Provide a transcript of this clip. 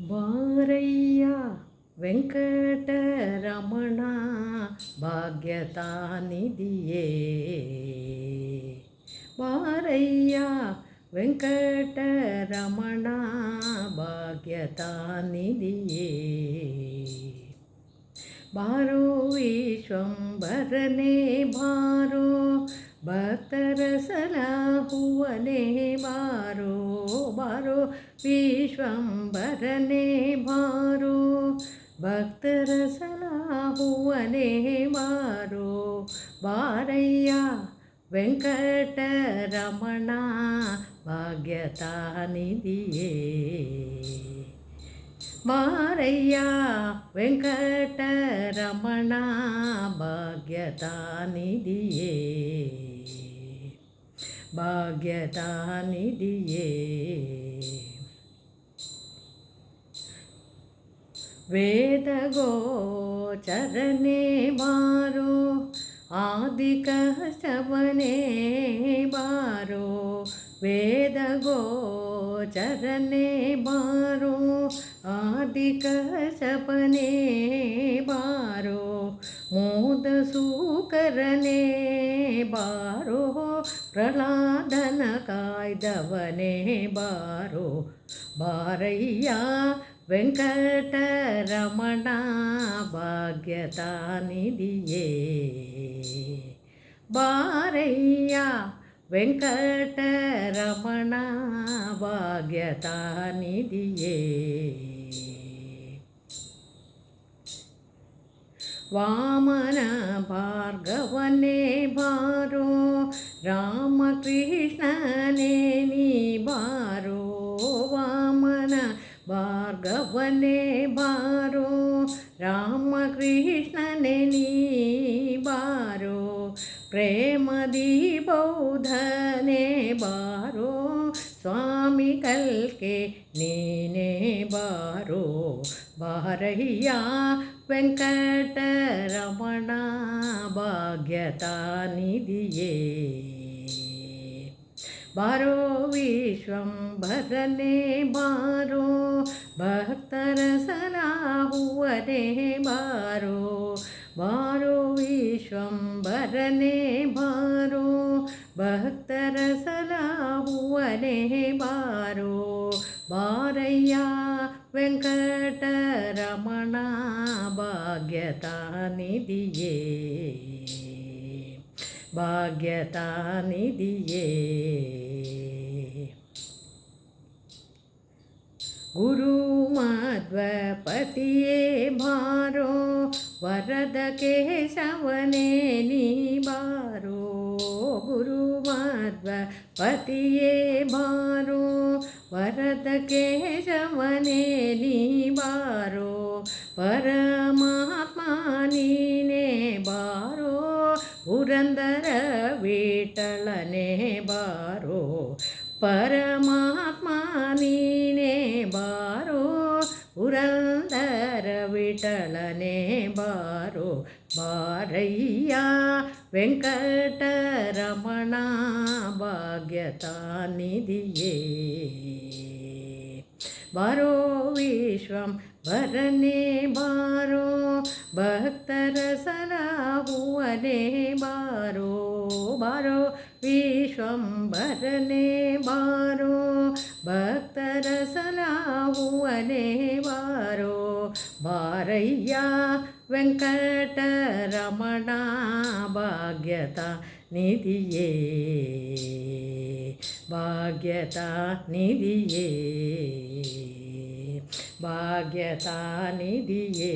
ಬಾರಯ್ಯ ವೆಂಕಟರಮಣ ಭಾಗ್ಯತಾ ನಿಧಿಯೇ. ಬಾರಯ್ಯ ವೆಂಕಟರಮಣ ಭಾಗ್ಯತಾ ನಿಧಿಯೇ. ಬಾರೋ ವಿಶ್ವಂಬರನೇ ಬಾರೋ ಭಕ್ತರ ಸಲಹುವನೇ ಬಾರೋ. ಬಾರೋ ವಿಶ್ವಂಬರನೇ ಬಾರೋ ಭಕ್ತರ ಸಲಹುವನೇ ಬಾರೋ. ಬಾರಯ್ಯ ವೆಂಕಟರಮಣ ಭಾಗ್ಯತಾ ನಿಧಿಯೇ. ಬಾರಯ್ಯ ವೆಂಕಟರಮಣ ಭಾಗ್ಯತಾ ನಿಧಿಯೇ. ಭಾಗ್ಯತಾ ನಿಧಿಯೇ. ವೇದ ಗೋಚರನೇ ಬಾರೋ ಆದಿಕಶ್ಯಪನೇ ಬಾರೋ. ವೇದ ಗೋಚರನೇ ಬಾರೋ ಆದಿಕಶ್ಯಪನೇ ಬಾರೋ. ಮೋದ ಸೂಕರನೇ ಬಾರೋ ಪ್ರಹ್ಲಾದನ ಕಾಯ್ದವನೇ ಬಾರೋ. ಬಾರಯ್ಯ ವೆಂಕಟರಮಣ ಭಾಗ್ಯತಾ ನಿಧಿಯೇ. ಬಾರಯ್ಯ ವೆಂಕಟರಮಣ ಭಾಗ್ಯತಾ ನಿಧಿಯೇ. ವಾಮನ ಭಾರ್ಗವನೇ ಬಾರೋ ರಾಮಕೃಷ್ಣನೇ ನೀ ಬಾರೋ. ವಾಮನ ಭಾರ್ಗವನೇ ಬಾರೋ ರಾಮಕೃಷ್ಣನೇ ನೀ ಬಾರೋ. ಪ್ರೇಮದಿ ಬೌದ್ಧನೇ ಬಾರೋ ಸ್ವಾಮಿ ಕಲ್ಕೆ ನೀನೇ ಬಾರೋ. ಬಾರಯ್ಯ ವೆಂಕಟರಮಣ ಭಾಗ್ಯತಾ ನಿಧಿಯೇ. ಬಾರೋ ವಿಶ್ವಂಬರನೇ ಬಾರೋ ಭಕ್ತರ ಸಲಹುವನೇ ಬಾರೋ. ಬಾರೋ ವಿಶ್ವಂಬರನೇ ಬಾರೋ ಭಕ್ತರ ಸಲಹುವನೇ ಬಾರೋ. ಬಾರಯ್ಯ ವೆಂಕಟರಮಣ ಭಾಗ್ಯತಾ ನಿಧಿಯೇ. ಭಾಗ್ಯತಾ ನಿಧಿಯೇ. ಗುರು ಮಧ್ವಪತಿಯೇ ಬಾರೋ ವರದ ಕೇಶವನೇ ನೀ ಬಾರೋ. ಗುರು ಮಧ್ವಪತಿಯೇ ಬಾರೋ ವರದ ಕೇಶವನೇ ನೀ ಬಾರೋ. ಪರಮಾತ್ಮ ನೀನೇ ಬಾರೋ ಪುರಂದರ ವಿಠಲನೇ ಬಾರೋ. ಪರಮಾತ್ಮ ನೀನೇ ಬಾರೋ ಪುರಂದರ ವಿಠಲನೇ ಬಾರೋ. ಬಾರಯ್ಯ ವೆಂಕಟರಮಣ ಭಾಗ್ಯತಾ ನಿಧಿಯೇ. ಬಾರೋ ವಿಶ್ವಂಬರನೇ ಬಾರೋ ಭಕ್ತರ ಸಲಹುವನೇ ಬಾರೋ. ಬಾರೋ ವಿಶ್ವಂಬರನೇ ಬಾರೋ ಭಕ್ತರ ಸಲಹುವನೇ ಬಾರೋ. ಬಾರಯ್ಯ ವೆಂಕಟರಮಣ ಭಾಗ್ಯತಾ ನಿಧಿಯೇ. ಭಾಗ್ಯತಾ ನಿಧಿಯೇ. ಭಾಗ್ಯತಾ ನಿಧಿಯೇ.